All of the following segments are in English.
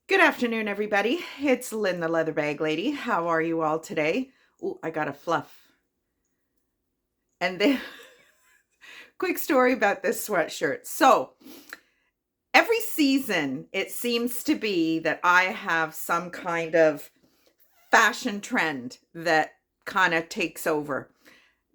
Good afternoon, everybody. It's Lynn, the leather bag lady. How are you all today? Oh, I got a fluff. And then, quick story about this sweatshirt. So, every season, it seems to be that I have some kind of fashion trend that kind of takes over.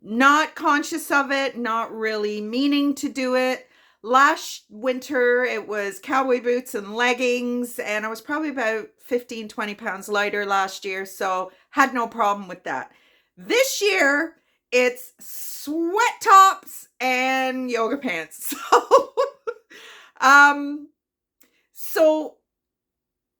Not conscious of it, not really meaning to do it. Last winter, it was cowboy boots and leggings, and I was probably about 15, 20 pounds lighter last year, so had no problem with that. This year, it's sweat tops and yoga pants. Um, so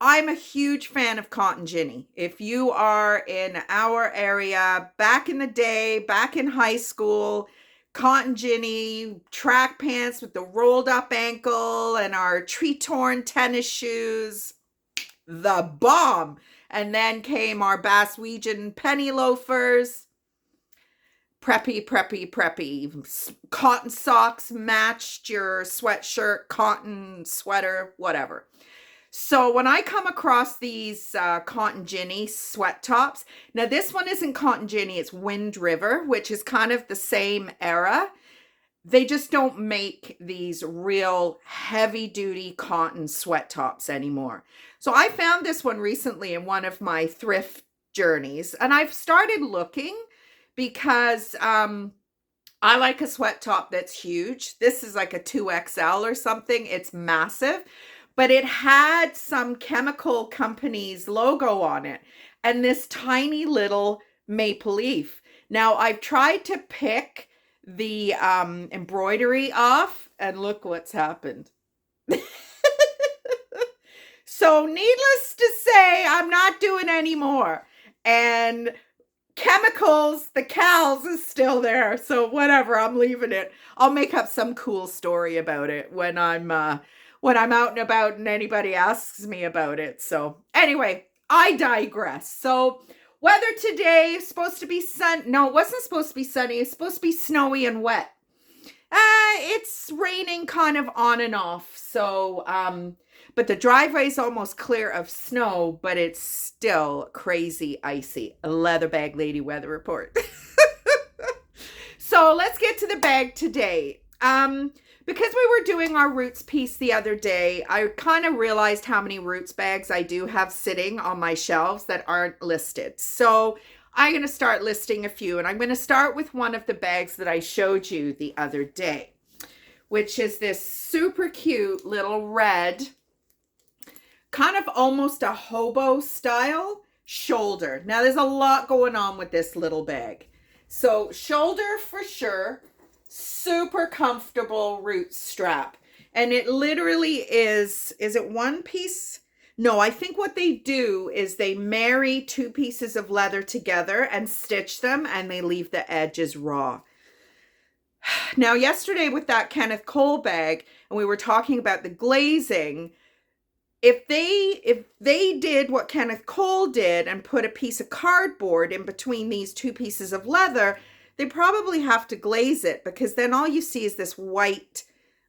I'm a huge fan of cotton ginny. If you are in our area, back in the day, back in high school, cotton ginny, track pants with the rolled up ankle and our tree torn tennis shoes, the bomb. And then came our Baswegian penny loafers, preppy. Cotton socks matched your sweatshirt, cotton sweater, whatever. So when I come across these Cotton Ginny sweat tops, now this one isn't Cotton Ginny, it's Wind River, which is kind of the same era. They just don't make these real heavy duty cotton sweat tops anymore. So I found this one recently in one of my thrift journeys, and I've started looking because I like a sweat top that's huge. This is like a 2XL or something. It's massive, but it had some chemical company's logo on it and this tiny little maple leaf. Now, I've tried to pick the embroidery off, and look what's happened. So, needless to say, I'm not doing any more. And chemicals, the cows is still there. So whatever, I'm leaving it. I'll make up some cool story about it when I'm out and about and anybody asks me about it. So anyway, I digress. So weather today is supposed to be no, it wasn't supposed to be sunny. It's supposed to be snowy and wet. It's raining kind of on and off. So but the driveway's almost clear of snow, but it's still crazy icy. A leather bag lady weather report. So let's get to the bag today. Because we were doing our roots piece the other day, I kind of realized how many roots bags I do have sitting on my shelves that aren't listed. So I'm going to start listing a few, and I'm going to start with one of the bags that I showed you the other day, which is this super cute little red, kind of almost a hobo style shoulder. Now there's a lot going on with this little bag. So shoulder for sure, super comfortable root strap. And it literally is it one piece? No, I think what they do is they marry two pieces of leather together and stitch them, and they leave the edges raw. Now, yesterday with that Kenneth Cole bag, and we were talking about the glazing, if they did what Kenneth Cole did and put a piece of cardboard in between these two pieces of leather, they probably have to glaze it, because then all you see is this white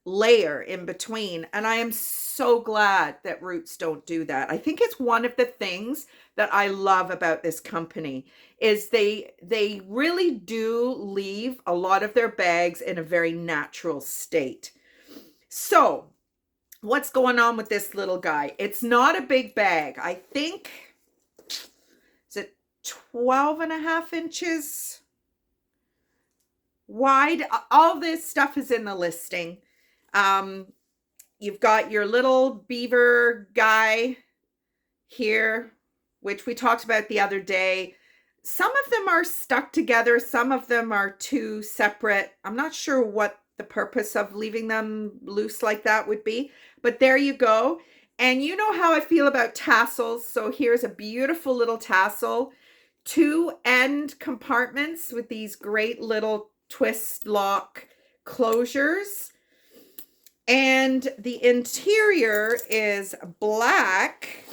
layer in between. And I am so glad that Roots don't do that. I think it's one of the things that I love about this company is they really do leave a lot of their bags in a very natural state. So what's going on with this little guy? It's not a big bag. I think, is it 12 and a half inches wide? All this stuff is in the listing. You've got your little beaver guy here, which we talked about the other day. Some of them are stuck together. Some of them are two separate. I'm not sure what the purpose of leaving them loose like that would be, but there you go. And you know how I feel about tassels. So here's a beautiful little tassel, two end compartments with these great little twist lock closures. And the interior is black,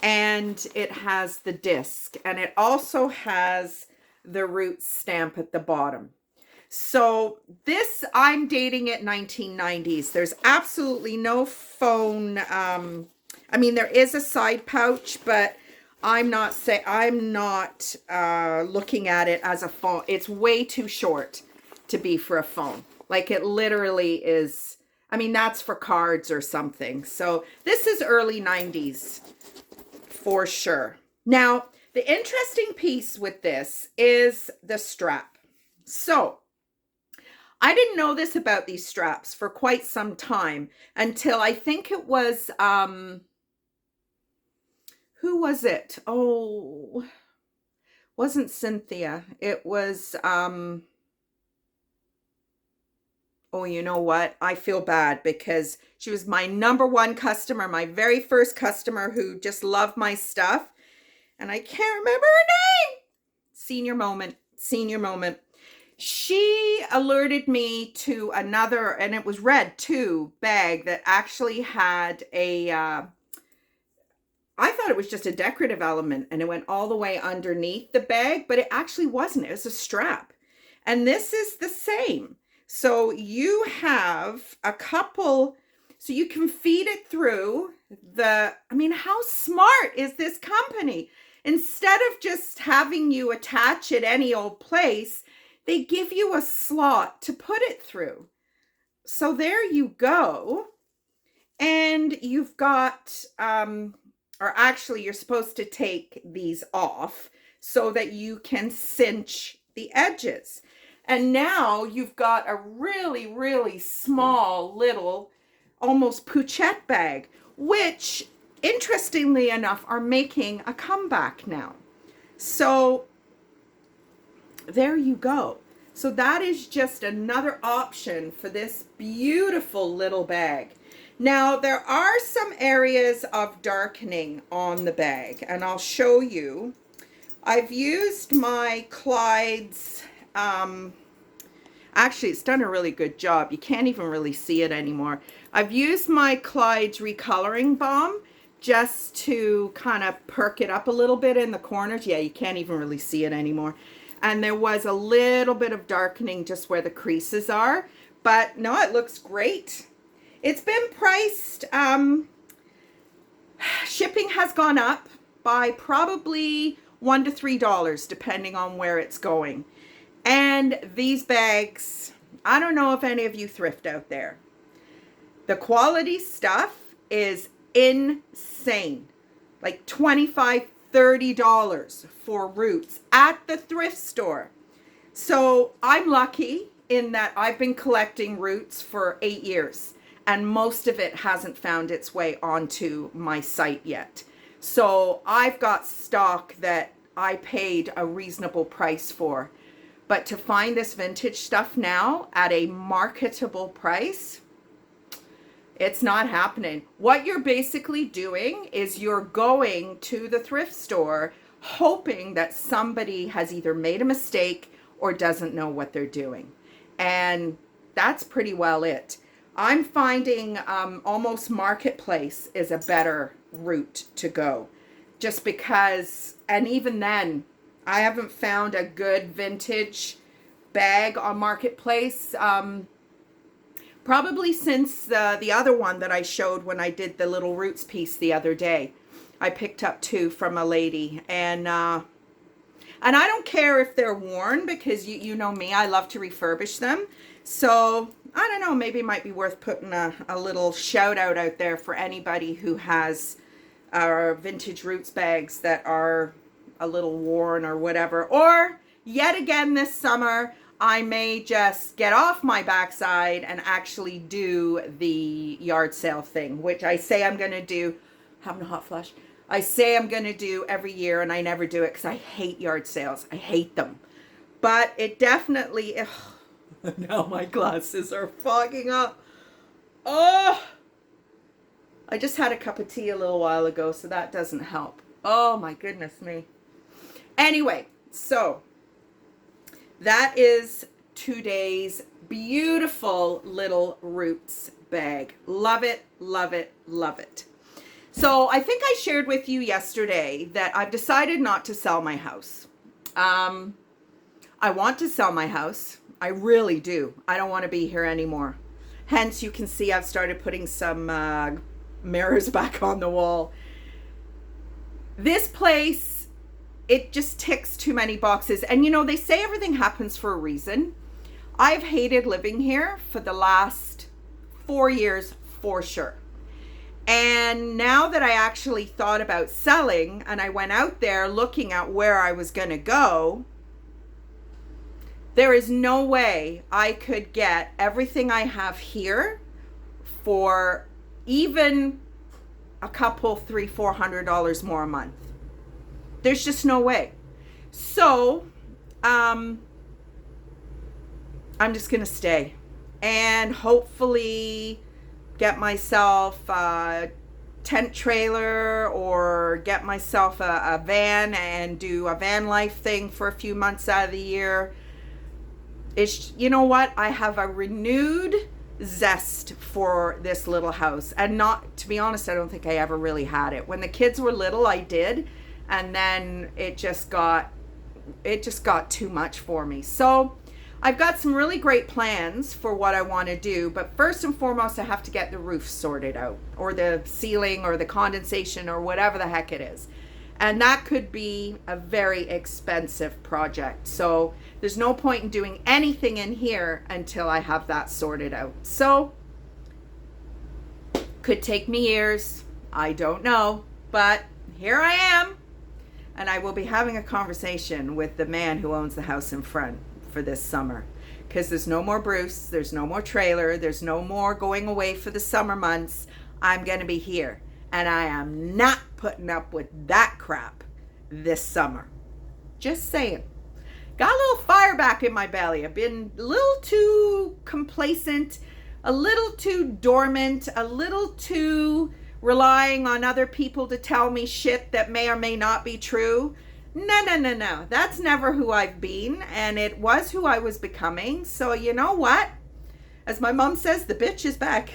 and it has the disc, and it also has the Roots stamp at the bottom. So this, I'm dating it 1990s. There's absolutely no phone I mean, there is a side pouch, but I'm not looking at it as a phone. It's way too short to be for a phone. Like it literally is. I mean, that's for cards or something. So this is early 90s for sure. Now, the interesting piece with this is the strap. So I didn't know this about these straps for quite some time until I think it was, who was it? Oh, wasn't Cynthia. It was, oh, you know what? I feel bad because she was my number one customer, my very first customer who just loved my stuff. And I can't remember her name. Senior moment, senior moment. She alerted me to another, and it was red too, bag that actually had a, I thought it was just a decorative element and it went all the way underneath the bag, but it actually wasn't. It was a strap. And this is the same. So you have a couple, so you can feed it through the, I mean, how smart is this company? Instead of just having you attach it any old place, they give you a slot to put it through. So there you go. And you've got, or actually you're supposed to take these off so that you can cinch the edges. And now you've got a really, really small little, almost pochette bag, which interestingly enough are making a comeback now. So there you go. So that is just another option for this beautiful little bag. Now there are some areas of darkening on the bag and I'll show you. I've used my Clyde's, actually it's done a really good job. You can't even really see it anymore. I've used my Clyde's recoloring balm just to kind of perk it up a little bit in the corners. Yeah, you can't even really see it anymore. And there was a little bit of darkening just where the creases are, but no, it looks great. It's been priced, shipping has gone up by probably $1 to $3 depending on where it's going. And these bags, I don't know if any of you thrift out there. The quality stuff is insane. Like $25, $30 for roots at the thrift store. So I'm lucky in that I've been collecting roots for 8 years and most of it hasn't found its way onto my site yet. So I've got stock that I paid a reasonable price for. But to find this vintage stuff now at a marketable price, it's not happening. What you're basically doing is you're going to the thrift store hoping that somebody has either made a mistake or doesn't know what they're doing. And that's pretty well it. I'm finding almost marketplace is a better route to go. Just because, and even then, I haven't found a good vintage bag on marketplace. Probably since the other one that I showed when I did the little roots piece the other day. I picked up 2 from a lady, and I don't care if they're worn because you know me, I love to refurbish them. So I don't know, maybe it might be worth putting a little shout out there for anybody who has vintage roots bags that are a little worn or whatever. Or yet again this summer, I may just get off my backside and actually do the yard sale thing, which I say I'm going to do. Having a hot flush. I say I'm going to do every year and I never do it because I hate yard sales. I hate them. But it definitely, ugh, now my glasses are fogging up. Oh, I just had a cup of tea a little while ago, so that doesn't help. Oh my goodness me. Anyway, so that is today's beautiful little roots bag. Love it, love it, love it. So I think I shared with you yesterday that I've decided not to sell my house. I want to sell my house. I really do. I don't want to be here anymore. Hence, you can see I've started putting some mirrors back on the wall. This place, it just ticks too many boxes. And you know, they say everything happens for a reason. I've hated living here for the last 4 years for sure. And now that I actually thought about selling and I went out there looking at where I was going to go, there is no way I could get everything I have here for even a couple, $300-$400 more a month. There's just no way. So, I'm just going to stay and hopefully get myself a tent trailer or get myself a van and do a van life thing for a few months out of the year. It's, you know what? I have a renewed zest for this little house. And not, to be honest, I don't think I ever really had it. When the kids were little, I did. And then it just got too much for me. So I've got some really great plans for what I want to do, but first and foremost, I have to get the roof sorted out, or the ceiling, or the condensation, or whatever the heck it is. And that could be a very expensive project. So there's no point in doing anything in here until I have that sorted out. So could take me years. I don't know, but here I am. And I will be having a conversation with the man who owns the house in front for this summer, because there's no more Bruce, there's no more trailer, there's no more going away for the summer months. I'm going to be here, and I am not putting up with that crap this summer. Just saying. Got a little fire back in my belly. I've been a little too complacent, a little too dormant, a little too relying on other people to tell me shit that may or may not be true. No. That's never who I've been, and it was who I was becoming. So you know what? As my mom says, the bitch is back.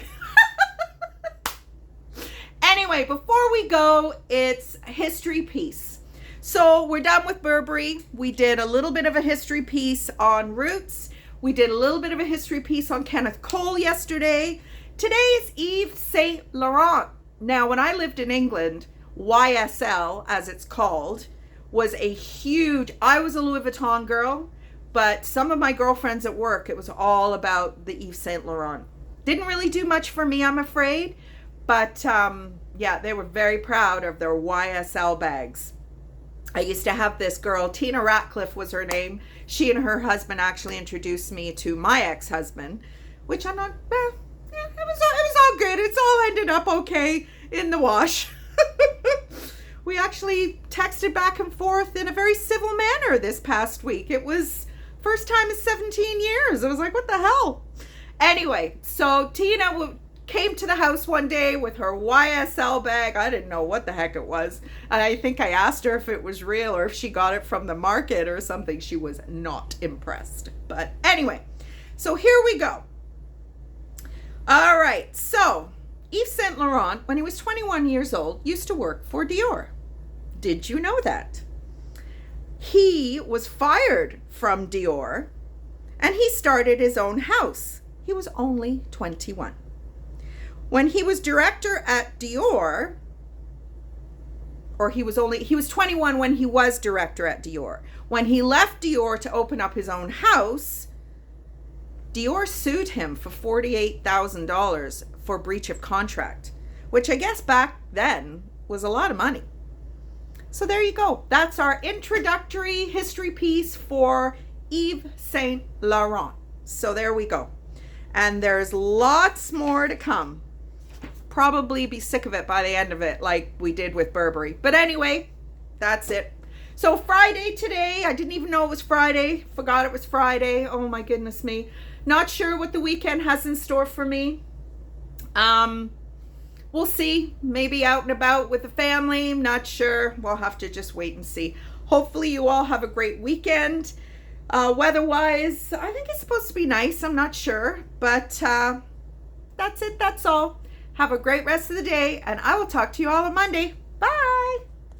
Anyway, before we go, it's history piece. So we're done with Burberry. We did a little bit of a history piece on Roots. We did a little bit of a history piece on Kenneth Cole yesterday. Today is Yves Saint Laurent. Now, when I lived in England, YSL, as it's called, was a huge, I was a Louis Vuitton girl, but some of my girlfriends at work, it was all about the Yves Saint Laurent. Didn't really do much for me, I'm afraid, but yeah, they were very proud of their YSL bags. I used to have this girl, Tina Ratcliffe was her name. She and her husband actually introduced me to my ex-husband, which I'm not, it was all good. It's all ended up okay in the wash. We actually texted back and forth in a very civil manner this past week. It was first time in 17 years. I was like, what the hell? Anyway, so Tina came to the house one day with her YSL bag. I didn't know what the heck it was. And I think I asked her if it was real or if she got it from the market or something. She was not impressed. But anyway, so here we go. All right, so Yves Saint Laurent, when he was 21 years old, used to work for Dior. Did you know that? He was fired from Dior and he started his own house. He was only 21. When he was director at Dior, or he was 21 when he was director at Dior. When he left Dior to open up his own house, Dior sued him for $48,000 for breach of contract, which I guess back then was a lot of money. So there you go. That's our introductory history piece for Yves Saint Laurent. So there we go. And there's lots more to come. Probably be sick of it by the end of it, like we did with Burberry. But anyway, that's it. So Friday today, I didn't even know it was Friday. Forgot it was Friday. Oh my goodness me. Not sure what the weekend has in store for me. We'll see. Maybe out and about with the family. Not sure. We'll have to just wait and see. Hopefully you all have a great weekend. Weather-wise, I think it's supposed to be nice. I'm not sure. But that's it. That's all. Have a great rest of the day. And I will talk to you all on Monday.